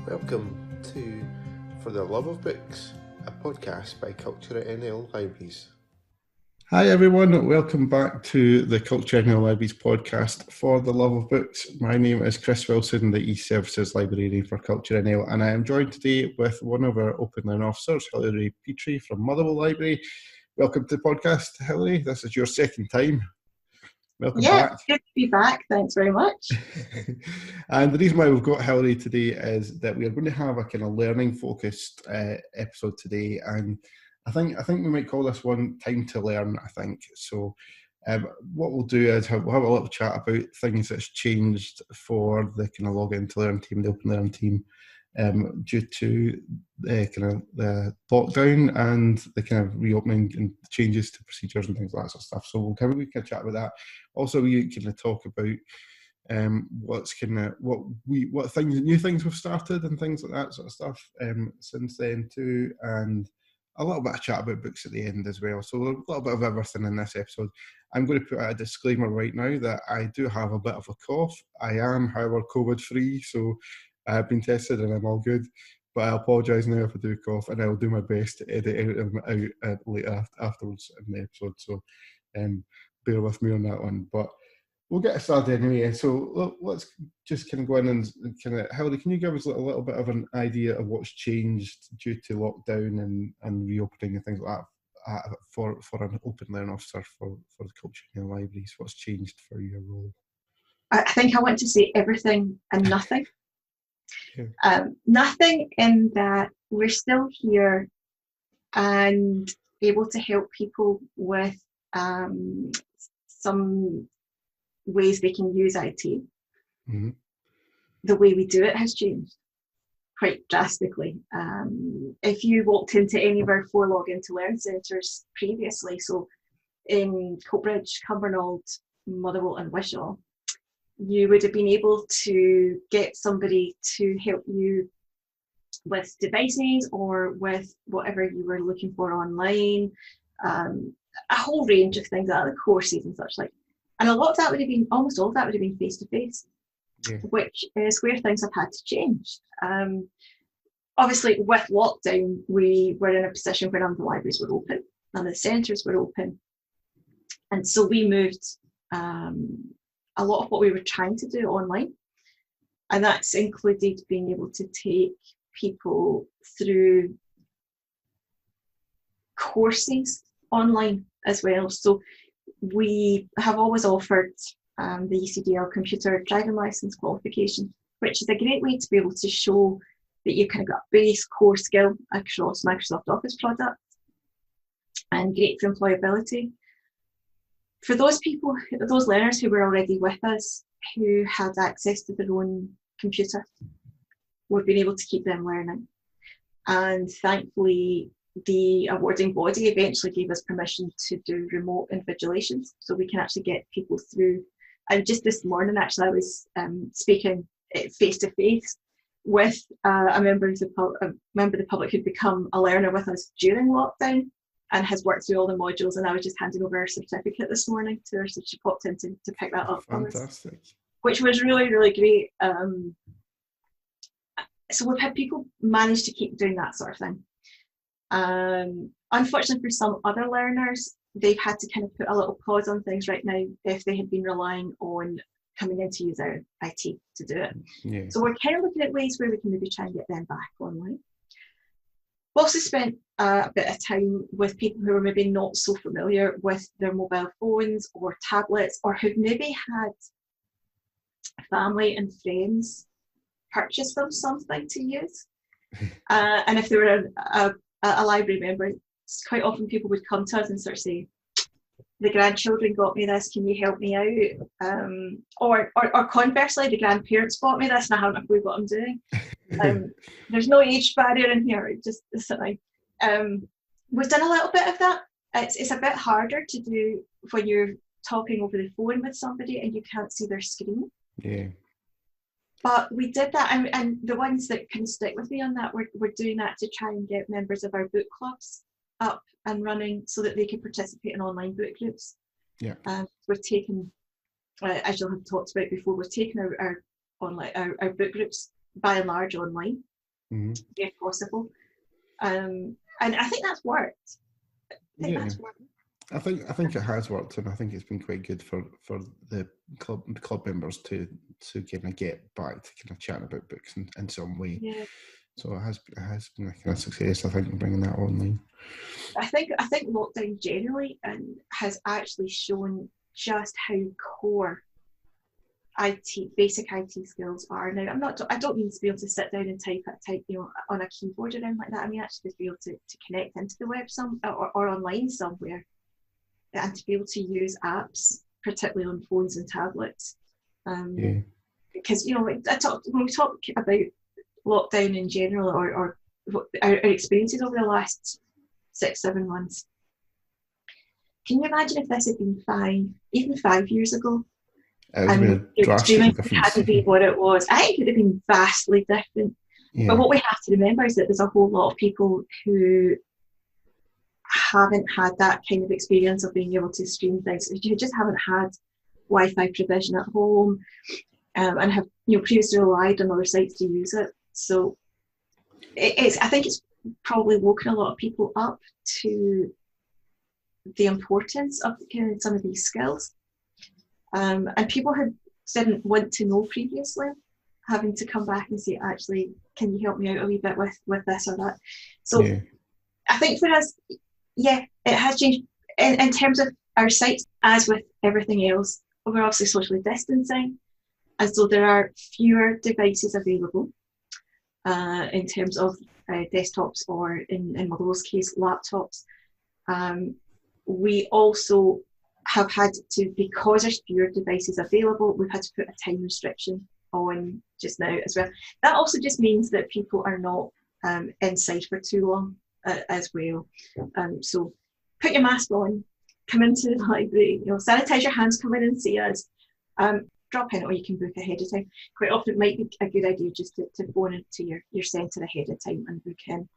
Welcome to For the Love of Books, a podcast by CultureNL Libraries. Hi everyone, welcome back to the CultureNL Libraries podcast For the Love of Books. My name is Chris Wilson, the E-Services Librarian for CultureNL, and I am joined today with one of our Open Learning Officers, Hilary Petrie from Motherwell Library. Welcome to the podcast, Hilary. This is your second time. Welcome back. Good to be back. Thanks very much. And the reason why we've got Hilary today is that we are going to have a kind of learning-focused episode today, and I think we might call this one Time to Learn, I think. So what we'll do is we'll have a little chat about things that's changed for the kind of Login to Learn team, the Open Learn team, due to the lockdown and the kind of reopening and changes to procedures and things like that sort of stuff. So we'll have a wee chat about that. Also, we kind of talk about what new things we've started and things like that sort of stuff since then too, and a little bit of chat about books at the end as well. So a little bit of everything in this episode. I'm going to put out a disclaimer right now that I do have a bit of a cough. I am, however, COVID-free, so I have been tested and I'm all good. But I apologise now if I do cough, and I will do my best to edit them out later afterwards in the episode. So bear with me on that one. But we'll get started anyway. And so let's just kind of go in and kind of, Hilary, can you give us a little bit of an idea of what's changed due to lockdown and reopening and things like that for an Open Learning Officer for the CultureNL Libraries? What's changed for your role? I think I want to say everything and nothing. Nothing in that we're still here and able to help people with some ways they can use IT. Mm-hmm. The way we do it has changed quite drastically. If you walked into any of our 4 Login to Learn centres previously, so in Coatbridge, Cumbernauld, Motherwell and Wishaw, you would have been able to get somebody to help you with devices or with whatever you were looking for online, a whole range of things, like courses and such like. And almost all of that would have been face-to-face, which is where things have had to change. Obviously, with lockdown, we were in a position where none of the libraries were open, none of the centres were open. And so we moved a lot of what we were trying to do online. And that's included being able to take people through courses online as well. So we have always offered the ECDL computer driving license qualification, which is a great way to be able to show that you kind of got a base core skill across Microsoft Office products, and great for employability. For those people, those learners who were already with us, who had access to their own computer, we've been able to keep them learning. And thankfully, the awarding body eventually gave us permission to do remote invigilations, so we can actually get people through. And just this morning, actually, I was speaking face-to-face with a member of the public who'd become a learner with us during lockdown and has worked through all the modules, and I was just handing over her certificate this morning to her, so she popped in to pick that up. Fantastic. Which was really, really great. So we've had people manage to keep doing that sort of thing. Unfortunately for some other learners, they've had to kind of put a little pause on things right now if they had been relying on coming in to use our IT to do it. Yeah. So we're kind of looking at ways where we can maybe try and get them back online. We've also spent a bit of time with people who are maybe not so familiar with their mobile phones or tablets, or who've maybe had family and friends purchase them something to use. And if they were a library member, quite often people would come to us and sort of say, the grandchildren got me this, can you help me out? Or conversely, the grandparents bought me this and I haven't a clue what I'm doing. There's no age barrier in here, just something. We've done a little bit of that. It's a bit harder to do when you're talking over the phone with somebody and you can't see their screen. Yeah. But we did that, and the ones that can stick with me on that, we're doing that to try and get members of our book clubs up and running so that they can participate in online book groups. Yeah. We're taking, as you'll have talked about before, we're taking our book groups by and large online. if possible. And I think that's worked. I think it has worked, and I think it's been quite good for the club members to kind of get back to kind of chatting about books in some way. Yeah. So it has been a kind of success, I think, in bringing that online. I think lockdown generally has actually shown just how core basic IT skills are now. I don't mean to be able to sit down and type on a keyboard or anything like that. I mean actually to be able to connect into the web or online somewhere, and to be able to use apps, particularly on phones and tablets. Because when we talk about lockdown in general, or our experiences over the last 6-7 months, can you imagine if this had been 5 years ago? And streaming hadn't been what it was. I think it would have been vastly different. Yeah. But what we have to remember is that there's a whole lot of people who haven't had that kind of experience of being able to stream things. You just haven't had Wi-Fi provision at home, and have previously relied on other sites to use it. So I think it's probably woken a lot of people up to the importance of some of these skills. And people who didn't want to know previously, having to come back and say, actually, can you help me out a wee bit with this or that? So I think for us, it has changed in terms of our sites. As with everything else, we're obviously socially distancing, and so there are fewer devices available in terms of desktops, or in Motherwell's case, laptops. We also have had to, because there's fewer devices available, we've had to put a time restriction on just now as well. That also just means that people are not inside for too long as well. So put your mask on, come into the library, sanitize your hands, come in and see us. Drop in, or you can book ahead of time. Quite often it might be a good idea just to phone into your centre ahead of time and book in.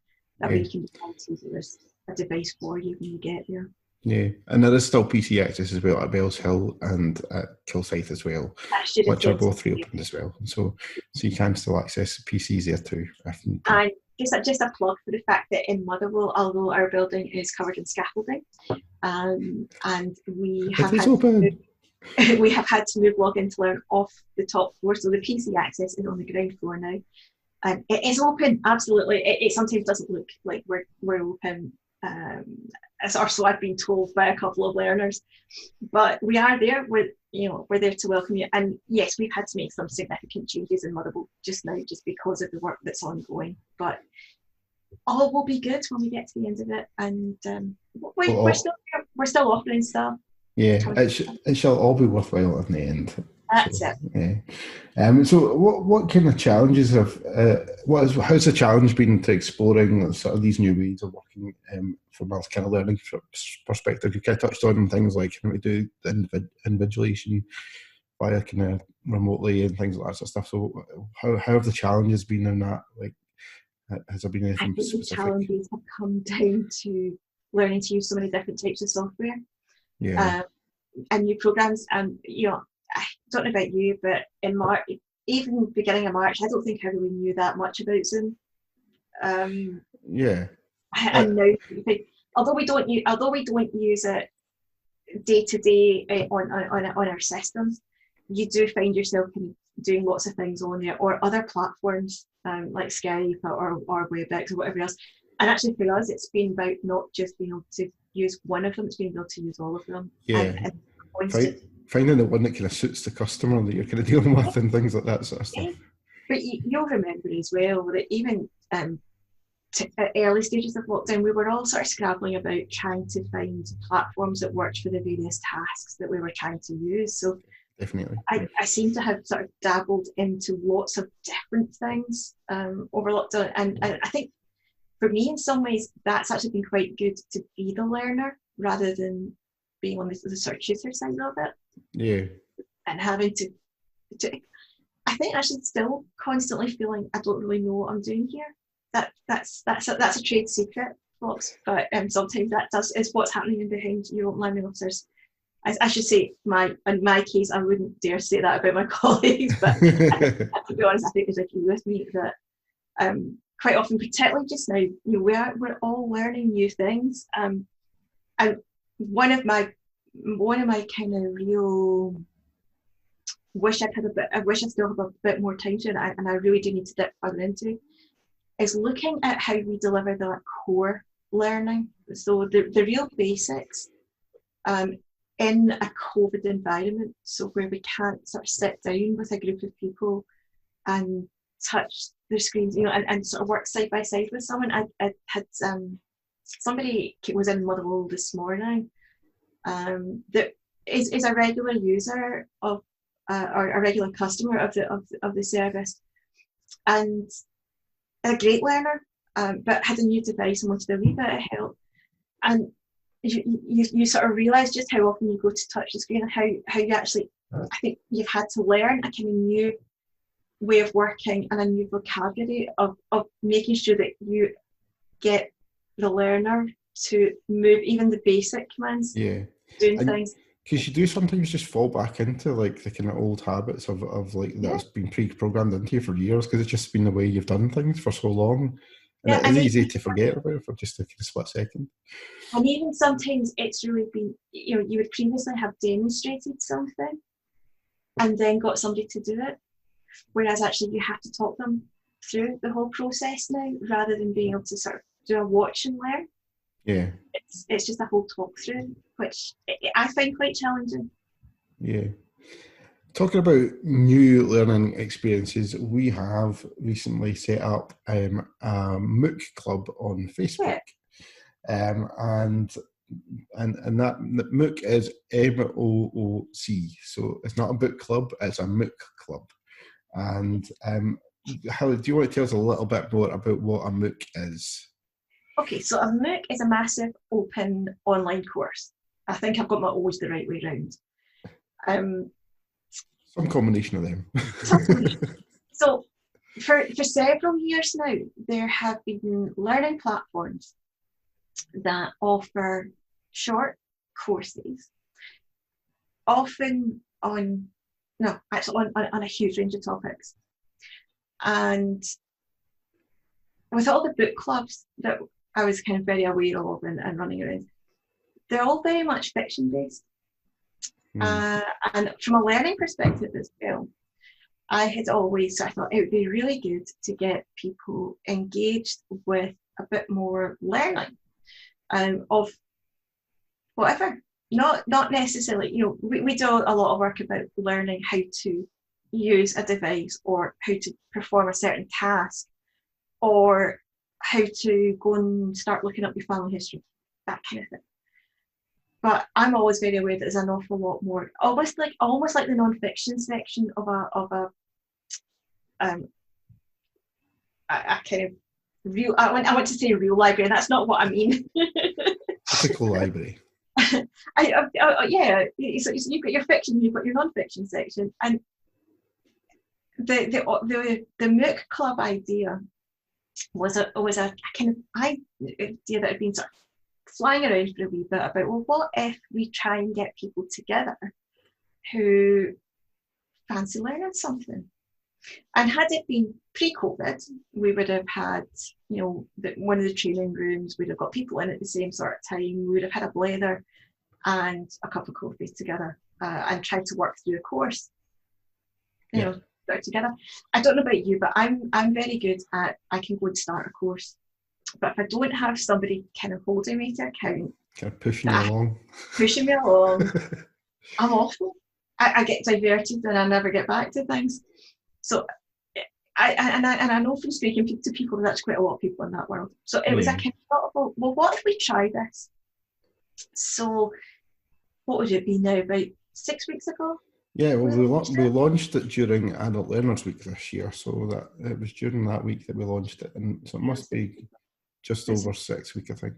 That way you can decide that there's a device for you when you get there. Yeah, and there is still PC access as well at Bells Hill and at Kilsyth as well, which are both reopened as well. So you can still access PCs there too. And just a plug for the fact that in Motherwell, although our building is covered in scaffolding, and we have had to move Login to Learn off the top floor, so the PC access is on the ground floor now. And it is open, absolutely. It sometimes doesn't look like we're open, or so I've been told by a couple of learners, but we are there. We're there to welcome you. And yes, we've had to make some significant changes in Motherwell just now, just because of the work that's ongoing. But all will be good when we get to the end of it, and we're still offering stuff. Yeah, it shall all be worthwhile in the end. That's it. Yeah. So what kind of challenges how's the challenge been to exploring sort of these new ways of working from a kind of learning perspective? You kind of touched on things like, can we do the invigilation via kind of remotely and things like that sort of stuff. So how have the challenges been in that? Like, has there been anything specific? The challenges have come down to learning to use so many different types of software. Yeah. And new programs. I don't know about you, but in March, even beginning of March, I don't think I really knew that much about Zoom. And now, although we don't use it day to day on our systems, you do find yourself doing lots of things on there, or other platforms like Skype or WebEx or whatever else. And actually, for us, it's been about not just being able to use one of them; it's being able to use all of them. Yeah. Finding the one that kind of suits the customer that you're kind of dealing with and things like that sort of stuff. But you'll remember as well that even at early stages of lockdown, we were all sort of scrabbling about trying to find platforms that worked for the various tasks that we were trying to use. So definitely, I seem to have sort of dabbled into lots of different things over lockdown, and I think for me, in some ways, that's actually been quite good to be the learner rather than being on the sort of tutor side of it. Yeah. And having to I think actually still constantly feeling I don't really know what I'm doing here. That's a trade secret, folks. But sometimes is what's happening in behind your own learning officers. I should say, in my case, I wouldn't dare say that about my colleagues, but to be honest, I think there's a few with me that quite often, particularly just now, we're all learning new things. And one of my kind of real I wish I still have a bit more time to, and I really do need to dip further into, is looking at how we deliver the core learning. So the real basics in a COVID environment, so where we can't sort of sit down with a group of people and touch their screens, and sort of work side by side with someone. I had somebody was in Motherwell this morning that is a regular user of or a regular customer of the service, and a great learner, but had a new device and wanted a wee bit of help. And you sort of realise just how often you go to touch the screen and how you actually, I think you've had to learn a kind of new way of working and a new vocabulary of making sure that you get the learner to move even the basic commands, doing things. Because you do sometimes just fall back into like the kind of old habits of like that's been pre-programmed into you for years, because it's just been the way you've done things for so long. And it is easy to forget about it for just a split second. And even sometimes it's really been, you would previously have demonstrated something and then got somebody to do it. Whereas actually you have to talk them through the whole process now, rather than being able to sort of do a watch and learn. Yeah. It's just a whole talk through, which I find quite challenging. Yeah. Talking about new learning experiences, we have recently set up a MOOC Club on Facebook. And that MOOC is MOOC. So it's not a book club, it's a MOOC club. And how do you want to tell us a little bit more about what a MOOC is? Okay, so a MOOC is a massive open online course. I think I've got my O's the right way round. Some combination of them. So for several years now, there have been learning platforms that offer short courses, often on a huge range of topics. And with all the book clubs that I was kind of very aware of and running around, they're all very much fiction based. And from a learning perspective as well, I thought it would be really good to get people engaged with a bit more learning of whatever. Not necessarily, we do a lot of work about learning how to use a device, or how to perform a certain task, or how to go and start looking up your family history, that kind of thing. But I'm always very aware that there's an awful lot more, almost like the non-fiction section of a kind of real. I want to say real library, and that's not what I mean. Typical library. Yeah. So you've got your fiction, you've got your non-fiction section, and the MOOC Club idea was a kind of idea that had been sort of flying around for a wee bit about, well, what if we try and get people together who fancy learning something? And had it been pre-COVID, we would have had, one of the training rooms, we'd have got people in at the same sort of time, we would have had a blather and a cup of coffee together and tried to work through a course, together. I don't know about you, but I'm very good at, I can go and start a course, but if I don't have somebody kind of holding me to account, kind of pushing me along, I'm awful. I get diverted and I never get back to things. So I know from speaking to people, there's quite a lot of people in that world. So it was a kind of, well, what if we try this? So what would it be now, about 6 weeks ago? Yeah, well, we launched it during Adult Learners Week this year, so that it was during that week that we launched it, and so it must be just over 6 weeks, I think.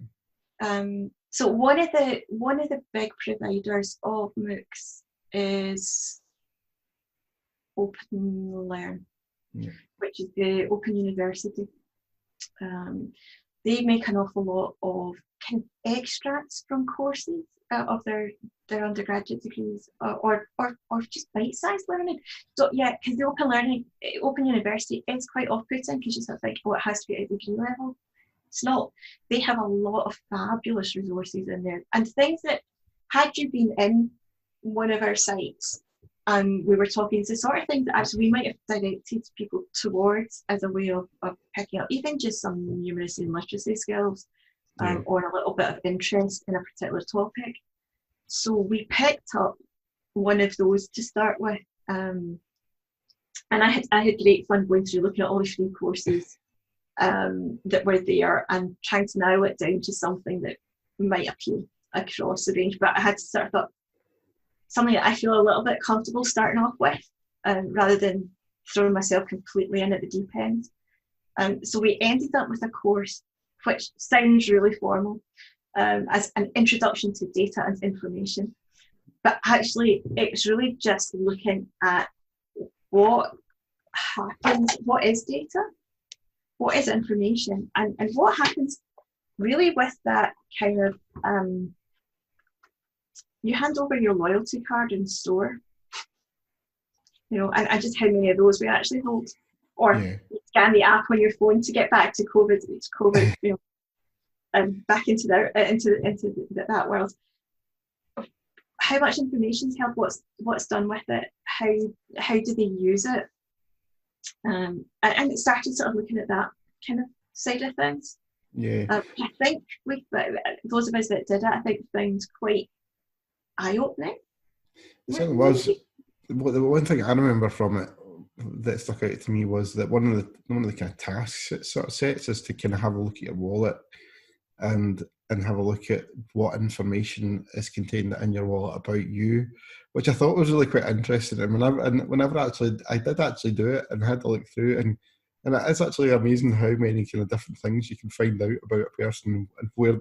So one of the big providers of MOOCs is OpenLearn, which is the Open University. They make an awful lot of kind of extracts from courses of their undergraduate degrees, or just bite-sized learning. So yeah, because the Open University is quite off-putting, because you sort of think, oh, it has to be at degree level. It's not. They have a lot of fabulous resources in there, and things that, had you been in one of our sites, we were talking, it's the sort of things that actually we might have directed people towards as a way of picking up even just some numeracy and literacy skills, or a little bit of interest in a particular topic. So we picked up one of those to start with, and I had great fun going through looking at all the free courses that were there and trying to narrow it down to something that might appeal across the range. But I had to sort of thought something that I feel a little bit comfortable starting off with, rather than throwing myself completely in at the deep end. So we ended up with a course which sounds really formal, as an introduction to data and information. But actually, it's really just looking at what happens, what is data, what is information, and what happens really with that kind of, you hand over your loyalty card in store, and just how many of those we actually hold. Or you scan the app on your phone to get back to COVID, back into that world. How much information is held? What's done with it? How do they use it? And it started sort of looking at that kind of side of things. Yeah. I think those of us that did it, I think found quite eye-opening. It certainly was. The one thing I remember from it that stuck out to me was that one of the kind of tasks it sort of sets is to kind of have a look at your wallet and have a look at what information is contained in your wallet about you, which I thought was really quite interesting. And whenever I did actually do it and had to look through, and it's actually amazing how many kind of different things you can find out about a person, and where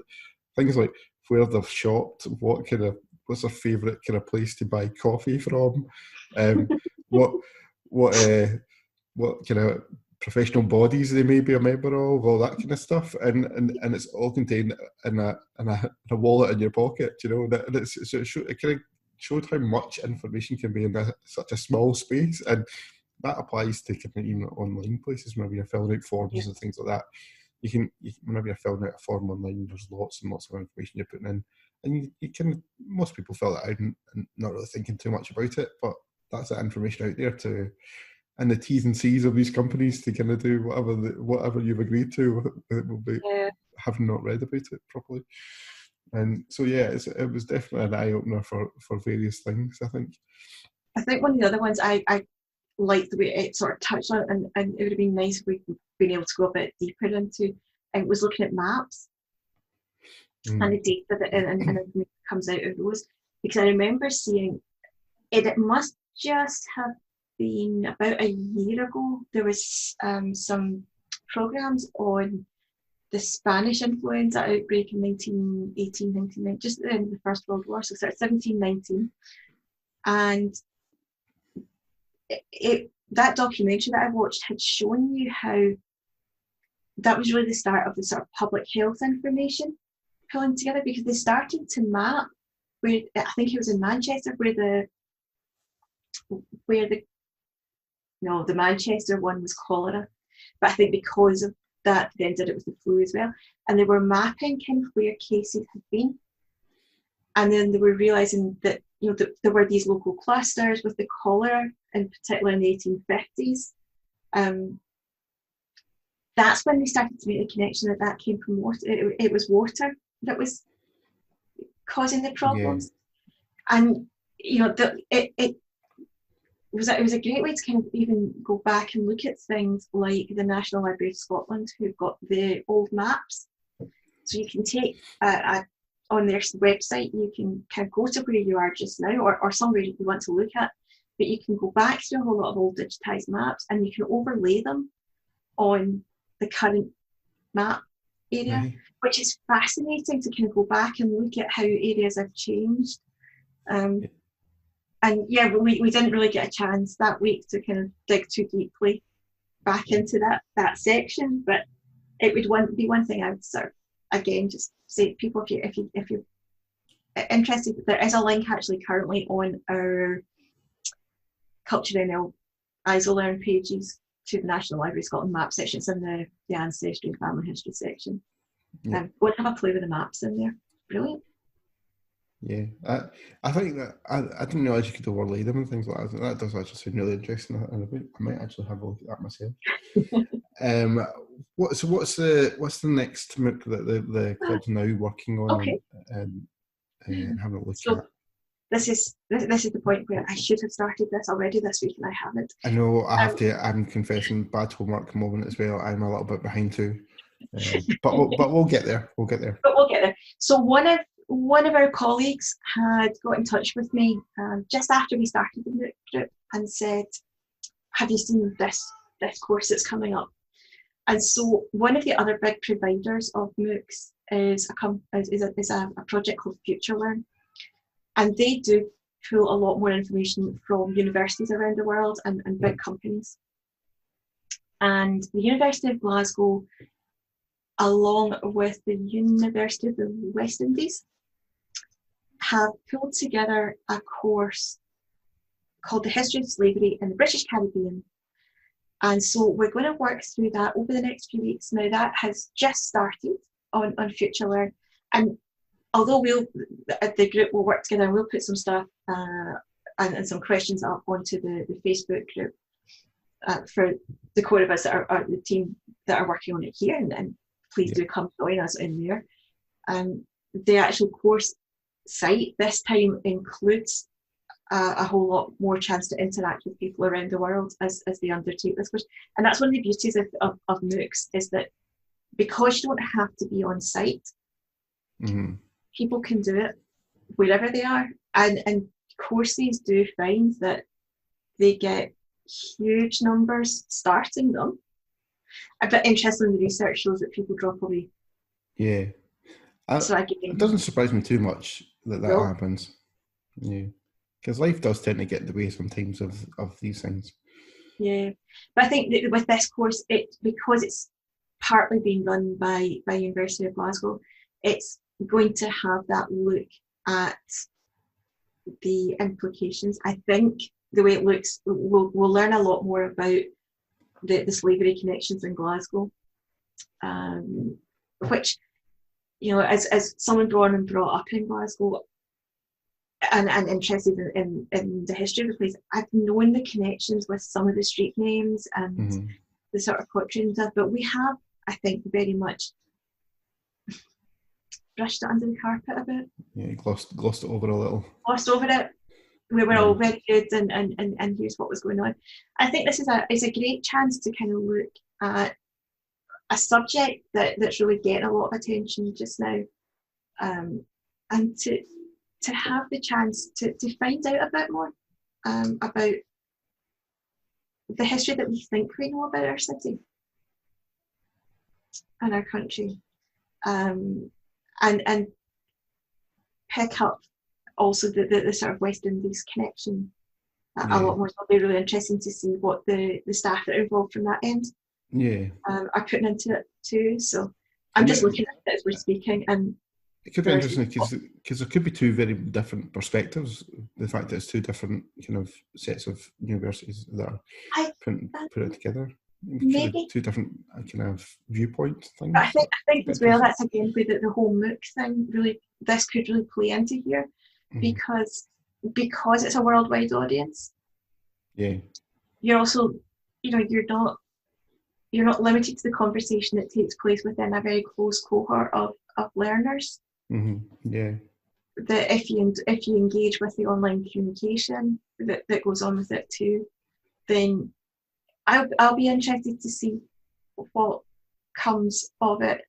things like where they've shopped, what's their favourite kind of place to buy coffee from, what kind of professional bodies they may be a member of, all that kind of stuff, and it's all contained in a wallet in your pocket, and it kind of showed how much information can be in such a small space, and that applies to kind of even online places. Whenever you're filling out forms and things like that, you can whenever you're filling out a form online, there's lots and lots of information you're putting in, and you can, most people fill it out and not really thinking too much about it, but that's that information out there and the T's and C's of these companies to kind of do whatever you've agreed to, it will be having not read about it properly. And so it was definitely an eye opener for various things, I think. I think one of the other ones I liked the way it sort of touched on, and it would have been nice if we'd been able to go a bit deeper into, and was looking at maps and the data that and comes out of those, because I remember seeing it must just have been about a year ago, there was some programs on the Spanish influenza outbreak in 1918, 1919, just at the end of the First World War, so sort of 1719. And that documentary that I watched had shown you how that was really the start of the sort of public health information pulling together, because they started to map where, I think it was in Manchester, the Manchester one was cholera, but I think because of that they did it with the flu as well, and they were mapping kind of where cases had been, and then they were realising that that there were these local clusters with the cholera, in particular in the 1850s. That's when they started to make the connection that came from water. It was water that was causing the problems, and it was a great way to kind of even go back and look at things like the National Library of Scotland, who've got the old maps. So you can take on their website, you can kind of go to where you are just now, or somewhere you want to look at, but you can go back through a whole lot of old digitised maps, and you can overlay them on the current map area, which is fascinating to kind of go back and look at how areas have changed. And we didn't really get a chance that week to kind of dig too deeply back into that section, but it would be one thing I would sort of, again, just say to people, if you're interested, there is a link actually currently on our CultureNL ISOLearn pages to the National Library of Scotland map section. It's in the ancestry and family history section. Yeah. Go and have a play with the maps in there. Brilliant. Yeah, I think that I didn't realise you could overlay them and things like that. That does actually sound really interesting. I might actually have a look at that myself. What's the next MOOC that the club's now working on? Okay. And having a look at. This is the point where I should have started this already this week and I haven't. I know I have to. I'm confessing bad homework moment as well. I'm a little bit behind too, but we'll get there. We'll get there. But we'll get there. So one of our colleagues had got in touch with me just after we started the MOOC group and said, "Have you seen this course that's coming up?" And so one of the other big providers of MOOCs is a project called FutureLearn. And they do pull a lot more information from universities around the world and big companies. And the University of Glasgow, along with the University of the West Indies, have pulled together a course called The History of Slavery in the British Caribbean. And so we're going to work through that over the next few weeks. Now that has just started on FutureLearn. And although the group will work together and we'll put some stuff and some questions up onto the Facebook group for the core of us that are the team that are working on it here, and please do come join us in there. The actual course site this time includes a whole lot more chance to interact with people around the world as they undertake this course. And that's one of the beauties of MOOCs, is that because you don't have to be on site, people can do it wherever they are, and courses do find that they get huge numbers starting them. But interestingly, the research shows that people drop away. Yeah, it doesn't surprise me too much that happens. Yeah, because life does tend to get in the way sometimes of these things. Yeah, but I think that with this course, because it's partly being run by University of Glasgow, it's going to have that look at the implications. I think the way it looks, we'll learn a lot more about the slavery connections in Glasgow, which, as someone born and brought up in Glasgow and interested in the history of the place, I've known the connections with some of the street names and the sort of pottery and stuff, but we have, I think, very much brushed it under the carpet a bit. Yeah, glossed it over a little. Glossed over it. We were all very good and here's what was going on. I think this is a great chance to kind of look at a subject that's really getting a lot of attention just now, and to have the chance to find out a bit more about the history that we think we know about our city and our country, and pick up also the sort of West Indies connection a lot more. It'll be really interesting to see what the staff that are involved from that end are putting into it too. So I'm just looking at it as we're speaking, and it could be interesting because there could be two very different perspectives. The fact that it's two different kind of sets of universities that are putting it together. Maybe two different kind of viewpoint things. I think as well, that's again where the whole MOOC thing really, this could really play into here, because it's a worldwide audience. Yeah. You're also, you're not limited to the conversation that takes place within a very close cohort of learners. Yeah. That if you engage with the online communication that goes on with it too, then I'll be interested to see what comes of it.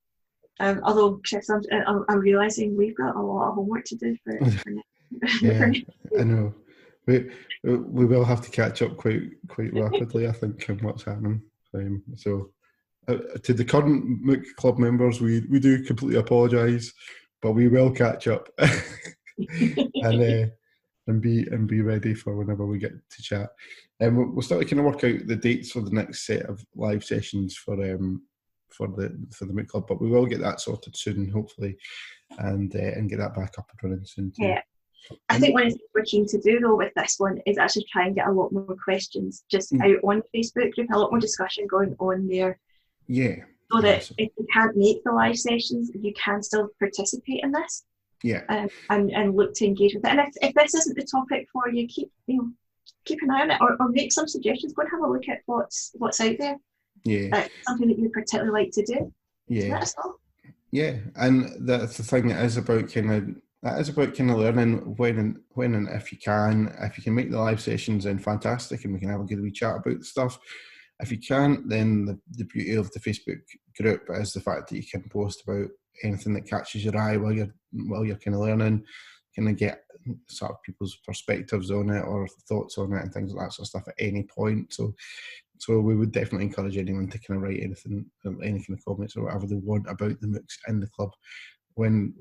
Although, Chris, I'm realising we've got a lot of homework to do for yeah, I know. We will have to catch up quite rapidly, I think, on what's happening. So, to the current MOOC Club members, we do completely apologise, but we will catch up and be ready for whenever we get to chat. And we'll start to kind of work out the dates for the next set of live sessions for the MOOC Club, but we will get that sorted soon, hopefully, and get that back up and running soon too. Yeah. I think one of the things we're keen to do though with this one is actually try and get a lot more questions just out on the Facebook group, a lot more discussion going on there. Yeah. So that if you can't make the live sessions, you can still participate in this. Yeah. And look to engage with it. And if this isn't the topic for you, keep an eye on it, or make some suggestions. Go and have a look at what's out there. Yeah. Something that you particularly like to do. Yeah. So let us know. Yeah, and that's the thing. It is about kind of learning when and if you can. If you can make the live sessions, then fantastic, and we can have a good wee chat about the stuff. If you can't, then the beauty of the Facebook group is the fact that you can post about anything that catches your eye while you're kind of learning, kind of get sort of people's perspectives on it or thoughts on it and things like that sort of stuff at any point. So we would definitely encourage anyone to kind of write anything, any kind of comments or whatever they want about the MOOCs in the club when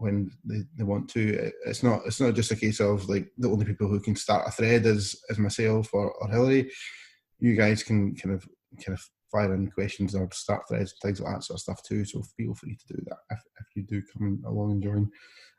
they want to. It's not just a case of like the only people who can start a thread is myself or Hilary. You guys can kind of fire in questions or start threads and things like that sort of stuff too. So feel free to do that if you do come along and join.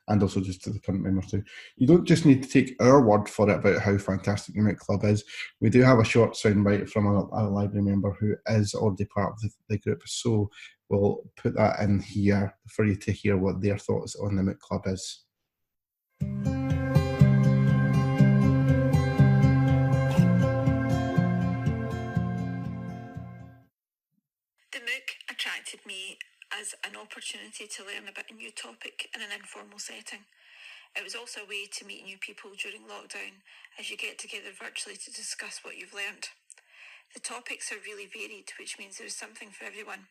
And also just to the current members too. You don't just need to take our word for it about how fantastic the MOOC Club is. We do have a short soundbite from a library member who is already part of the group. So we'll put that in here for you to hear what their thoughts on the MOOC Club is. The MOOC attracted me as an opportunity to learn about a new topic in an informal setting. It was also a way to meet new people during lockdown as you get together virtually to discuss what you've learned. The topics are really varied, which means there is something for everyone,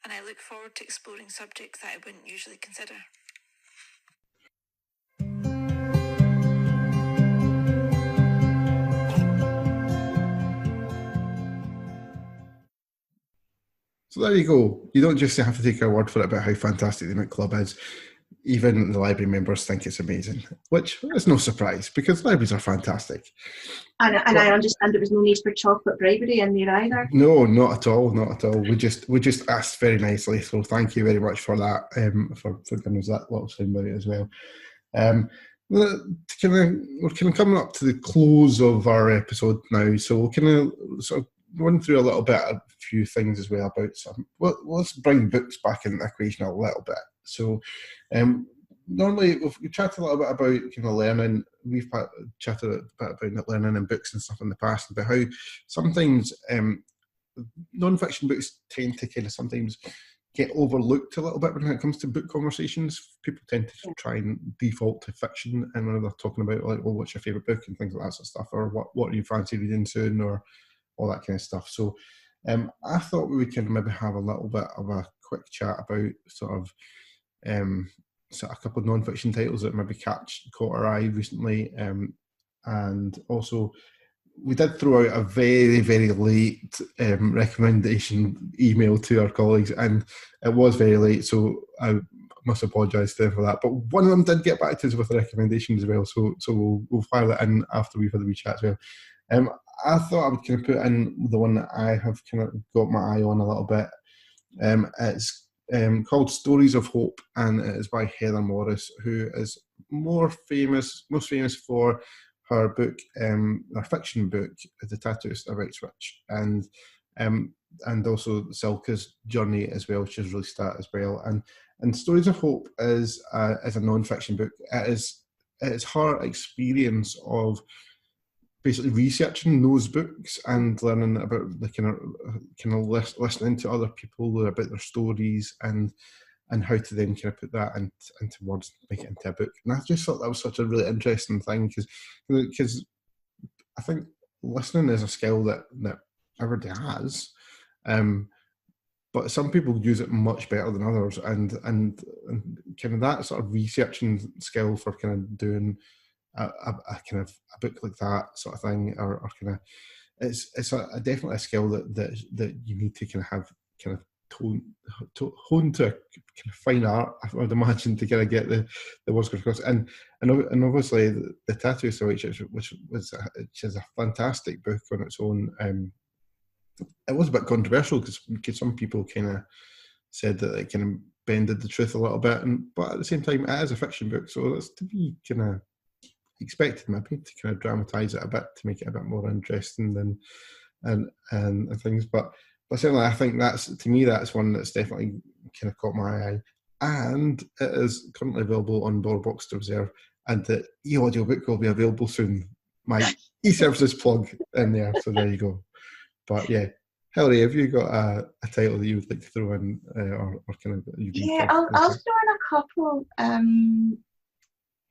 and I look forward to exploring subjects that I wouldn't usually consider. So there you go. You don't just have to take our word for it about how fantastic the MOOC Club is. Even the library members think it's amazing, which is no surprise because libraries are fantastic. And I understand there was no need for chocolate bribery in there either. No, not at all, not at all. We just asked very nicely, so thank you very much for that, for giving us that little soundbite as well. We're kind of coming up to the close of our episode now, so we'll kind of sort of run through a little bit, a few things as well about some. Well, let's bring books back in the equation a little bit. So, normally we've chatted a little bit about kind of learning. We've chatted a bit about learning and books and stuff in the past, about how sometimes non-fiction books tend to kind of sometimes get overlooked a little bit when it comes to book conversations. People tend to try and default to fiction, and when they're talking about like, well, what's your favourite book and things like that sort of stuff, or what do you fancy reading soon, or all that kind of stuff. So I thought we would kind of maybe have a little bit of a quick chat about sort of a couple of non-fiction titles that maybe caught our eye recently, and also we did throw out a very, very late recommendation email to our colleagues, and it was very late, so I must apologise to them for that. But one of them did get back to us with a recommendation as well, so we'll file that in after we've had a wee chat as well. I thought I would kind of put in the one that I have kind of got my eye on a little bit. It's called Stories of Hope, and it is by Heather Morris, who is most famous for her book, her fiction book, The Tattooist of Ipswich, and also Silke's Journey as well, which is released that as well. And Stories of Hope is a non-fiction book. It's her experience of basically researching those books and learning about the kind of listening to other people about their stories and how to then kind of put that into words, make it into a book. And I just thought that was such a really interesting thing because I think listening is a skill that everybody has, but some people use it much better than others, and kind of that sort of researching skill for kind of doing a kind of a book like that sort of thing, or kind of it's definitely a skill that you need to kind of have kind of hone to a kind of fine art, I would imagine, to kind of get the words across. And obviously the Tattooist of Ipswich, which is a fantastic book on its own. It was a bit controversial because some people kind of said that it kind of bended the truth a little bit, but at the same time, it is a fiction book, so it's to be kind of expected maybe to kind of dramatise it a bit to make it a bit more interesting and things. But certainly, I think that's one that's definitely kind of caught my eye, and it is currently available on BoardBox to reserve, and the e-audiobook will be available soon. My E-Services plug in there, so there you go. But yeah. Hilary, have you got a title that you would like to throw in, or kind of? I'll throw in a couple.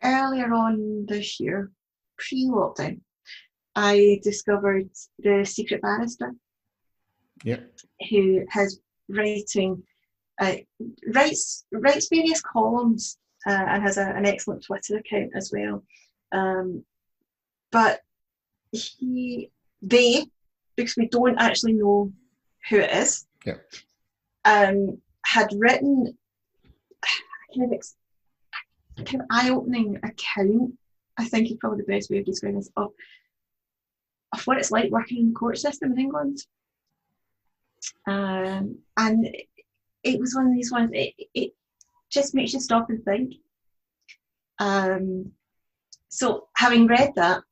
Earlier on this year, pre-lockdown, I discovered The Secret Barrister. Yeah. Who has writes various columns and has an excellent Twitter account as well. But because we don't actually know who it is, had written a kind of eye-opening account, I think is probably the best way of describing this, of what it's like working in the court system in England. And it was one of these ones, it just makes you stop and think. So having read that,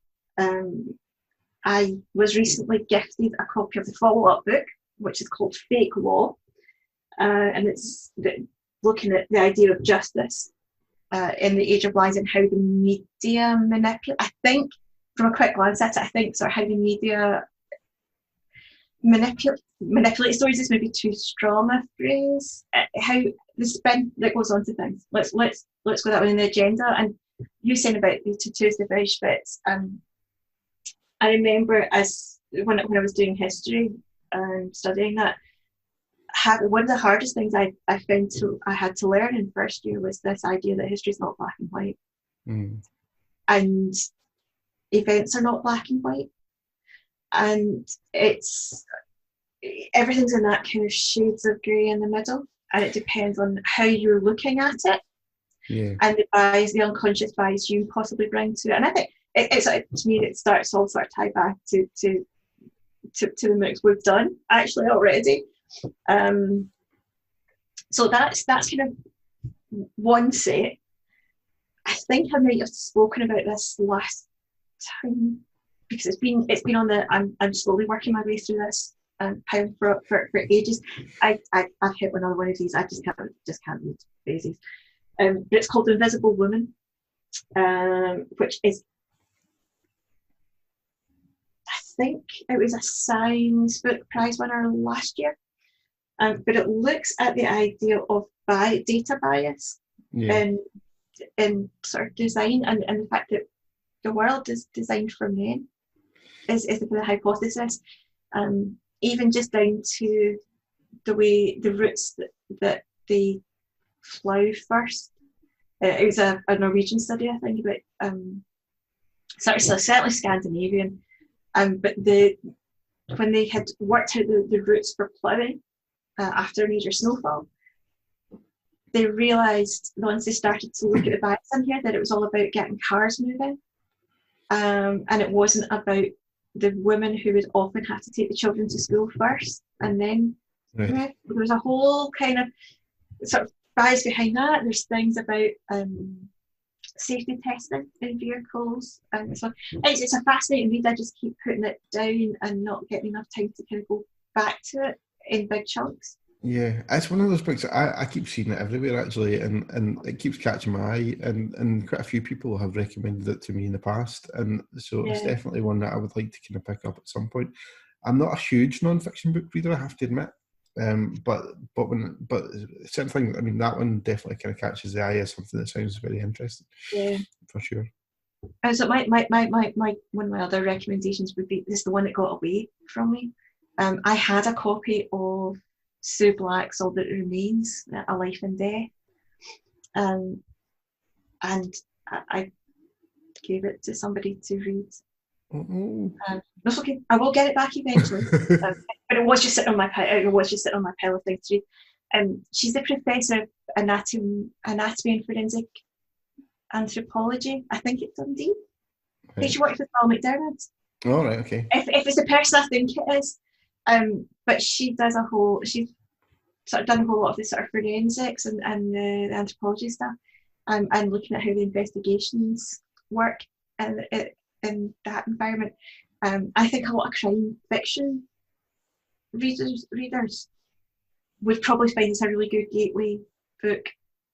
I was recently gifted a copy of the follow-up book, which is called Fake Law, and it's looking at the idea of justice in the age of lies and how the media manipulate. I think, from a quick glance at it, how the media manipulate stories is maybe too strong a phrase. How the spin that goes on to things. Let's go that way in the agenda. And you saying about the tattoos, the Auschwitz. I remember when I was doing history and studying that, one of the hardest things I found I had to learn in first year was this idea that history is not black and white, and events are not black and white, and everything's in that kind of shades of grey in the middle, and it depends on how you're looking at it, and the unconscious bias you possibly bring to it. And I think it's to me, it starts all sort of tied back to the MOOCs we've done actually already. So that's kind of one set. I think I might have spoken about this last time because it's been on the. I'm slowly working my way through this pound for ages. I've hit another one of these. I just can't read phases. But it's called Invisible Woman, which is, I think it was a Science Book Prize winner last year. But it looks at the idea of data bias in sort of design, and the fact that the world is designed for men is the hypothesis. Even just down to the way the routes that they flew first. It was a Norwegian study, I think, about certainly Scandinavian. But when they had worked out the routes for ploughing after a major snowfall, they realised once they started to look at the bias in here that it was all about getting cars moving, and it wasn't about the women who would often have to take the children to school first, and then there was a whole kind of sort of bias behind that. There's things about safety testing in vehicles, and so it's a fascinating read. I just keep putting it down and not getting enough time to kind of go back to it in big chunks. Yeah, it's one of those books I keep seeing it everywhere actually, and it keeps catching my eye, and quite a few people have recommended it to me in the past, and so it's definitely one that I would like to kind of pick up at some point. I'm not a huge non-fiction book reader, I have to admit, but certain things, I mean, that one definitely kind of catches the eye as something that sounds very interesting. Yeah, for sure. So my one of my other recommendations would be this: the one that got away from me. I had a copy of Sue Black's All That Remains, A Life and Death, and I gave it to somebody to read. That's okay. I will get it back eventually, but it was just sitting on my pile. It was just sitting on my pile of things to read. She's a professor of anatomy and forensic anthropology, I think, at Dundee. I think she worked with Paul McDermott. Oh, right, okay. If it's the person I think it is. But she does she's sort of done a whole lot of the sort of forensics and the anthropology stuff, and looking at how the investigations work in that environment. I think a lot of crime fiction readers would probably find this a really good gateway book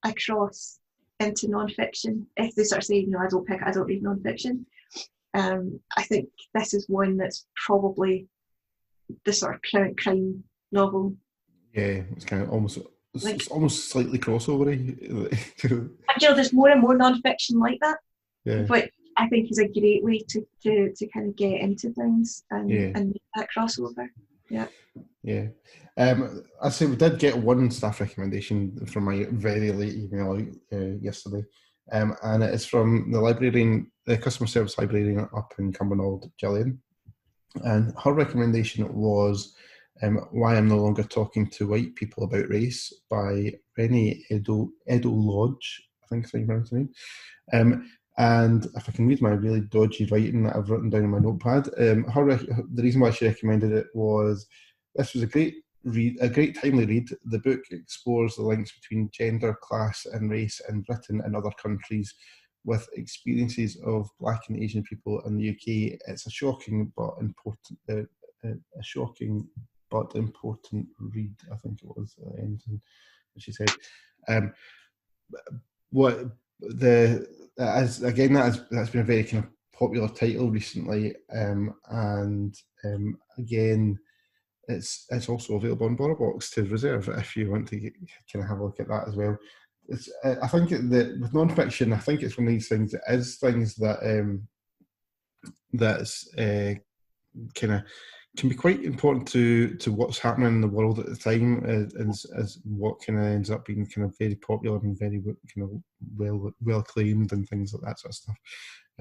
across into non-fiction if they sort of say, you know, I don't read non-fiction. I think this is one that's probably the sort of crime novel. Yeah, it's kind of almost slightly crossover-y. You know, there's more and more non-fiction like that. Yeah. But I think is a great way to kind of get into things and make that crossover. Yeah. Yeah. I say we did get one staff recommendation from my very late email yesterday. And it is from the customer service librarian up in Cumbernauld, Gillian. And her recommendation was Why I'm No Longer Talking to White People About Race by Rennie Edo Lodge, I think is how you pronounce her name. And if I can read my really dodgy writing that I've written down in my notepad, the reason why she recommended it was this was a great timely read. The book explores the links between gender, class and race in Britain and other countries with experiences of Black and Asian people in the UK. It's a shocking but important read, I think it was at the end, she said. That's been a very kind of popular title recently, and again, it's also available on BorrowBox to reserve if you want to kind of have a look at that as well. I think that with non-fiction, I think it's one of these things that is things that that's kind of can be quite important to what's happening in the world at the time, as what kind of ends up being kind of very popular and very kind of well claimed and things like that sort of stuff.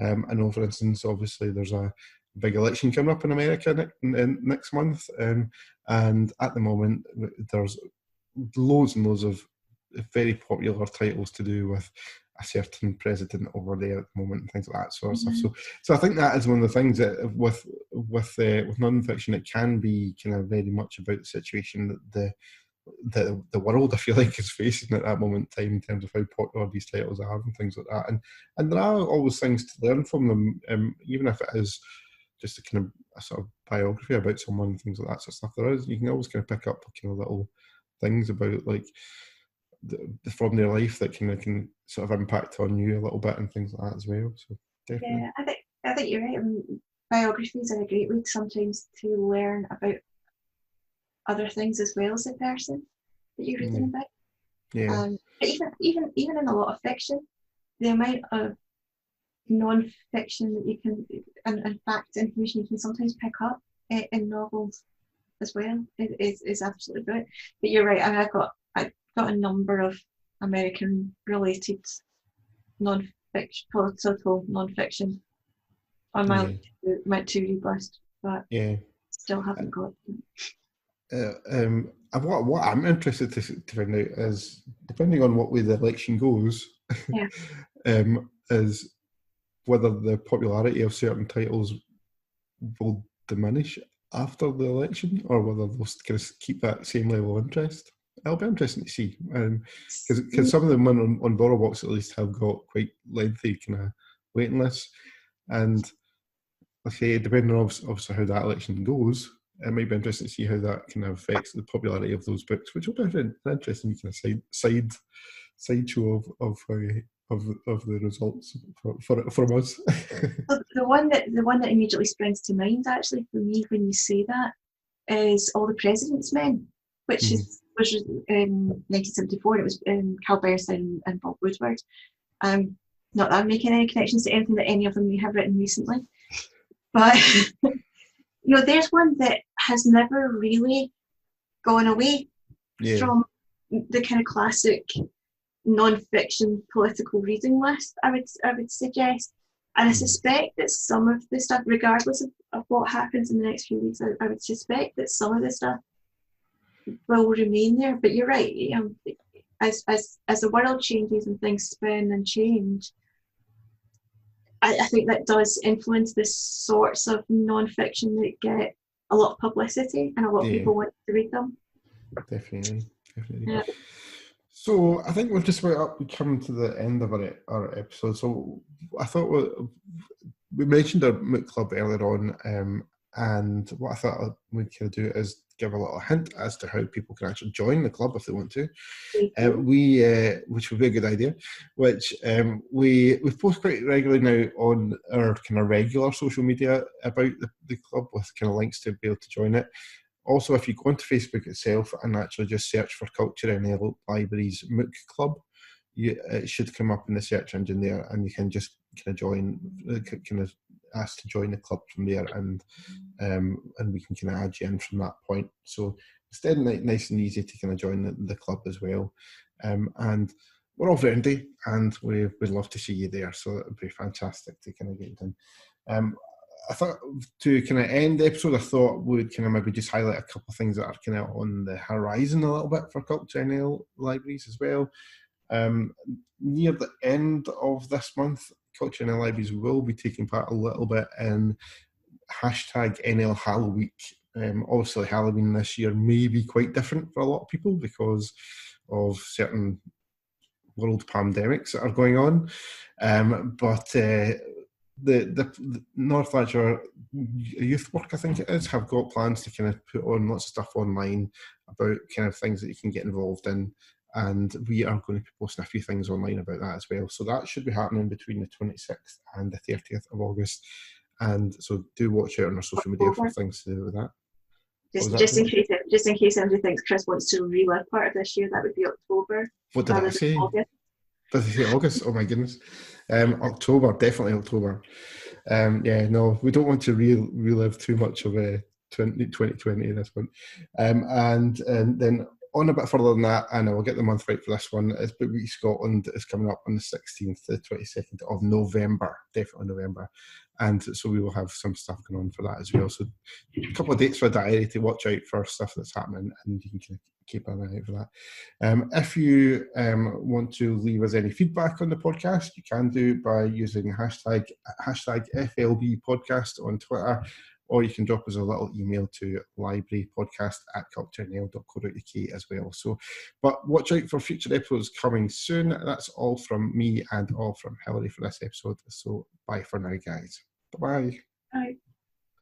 I know, for instance, obviously there's a big election coming up in America next month, and at the moment there's loads and loads of very popular titles to do with a certain president over there at the moment and things like that sort of stuff. So I think that is one of the things that with non-fiction, it can be kind of very much about the situation that the world, I feel like, is facing at that moment in time in terms of how popular these titles are and things like that. And there are always things to learn from them, even if it is just a sort of biography about someone and things like that sort of stuff. You can always kind of pick up kind of little things about like from their life that can sort of impact on you a little bit and things like that as well. So definitely. Yeah, I think you're right. Biographies are a great way sometimes to learn about other things as well as the person that you're reading about. Yeah. But even in a lot of fiction, the amount of non-fiction that you can and fact information you can sometimes pick up in novels as well is absolutely brilliant. But you're right. I've got a number of American-related non-fiction, political non-fiction on my to-read list, but still haven't got them. What I'm interested to find out is, depending on what way the election goes, is whether the popularity of certain titles will diminish after the election, or whether they'll kind of keep that same level of interest. It'll be interesting to see, because some of them on BorrowBox at least have got quite lengthy kind of waiting lists, and okay, depending on obviously how that election goes, it might be interesting to see how that kind of affects the popularity of those books, which will be an interesting kind of sideshow of the results from us. The one that immediately springs to mind, actually, for me when you say that, is All the President's Men, which was in 1974. It was Cal Bernstein and Bob Woodward. Not that I'm making any connections to anything that any of them may have written recently, but there's one that has never really gone away from the kind of classic non-fiction political reading list, I would suggest. And I suspect that some of the stuff, regardless of what happens in the next few weeks, I would suspect that some of the stuff will remain there. But you're right, as the world changes and things spin and change, I think that does influence the sorts of non-fiction that get a lot of publicity and a lot of people want to read them. Definitely. definitely. Yeah. So I think we've just about come to the end of our episode. So I thought we mentioned our MOOC Club earlier on, and what I thought we could do is give a little hint as to how people can actually join the club if they want to. Which would be a good idea. Which we post quite regularly now on our kind of regular social media about the club with kind of links to be able to join it. Also, if you go onto Facebook itself and actually just search for CultureNL Libraries MOOC Club, it should come up in the search engine there, and you can just kind of ask to join the club from there, and we can kind of add you in from that point. So it's then nice and easy to kind of join the club as well. And we're all friendly, and we'd love to see you there. So it would be fantastic to kind of get you in. I thought to kind of end the episode, I thought we would kind of maybe just highlight a couple of things that are kind of on the horizon a little bit for CultureNL libraries as well. Near the end of this month, CultureNL libraries will be taking part a little bit in #NL Halloween. Obviously, Halloween this year may be quite different for a lot of people because of certain world pandemics that are going on. But the North Lanarkshire Youth Work, I think it is, have got plans to kind of put on lots of stuff online about kind of things that you can get involved in, and we are going to be posting a few things online about that as well. So that should be happening between the 26th and the 30th of August, and so do watch out on our social media for things to do with that. Just in case anybody thinks Chris wants to relive part of this year, that would be October. What did I say? August. Did I say August? Oh my goodness. October, definitely October. Yeah, no, we don't want to relive too much of 2020 at this point. And then on a bit further than that, and I will get the month right for this one, is Book Week Scotland is coming up on the 16th to the 22nd of November, definitely November. And so we will have some stuff going on for that as well. So a couple of dates for a diary to watch out for stuff that's happening, and you can keep an eye out for that. If you want to leave us any feedback on the podcast, you can do by using hashtag FLB podcast on Twitter, or you can drop us a little email to librarypodcast@culturenl.co.uk as well. So, but watch out for future episodes coming soon. That's all from me and all from Hilary for this episode. So bye for now, guys. Bye-bye. Bye.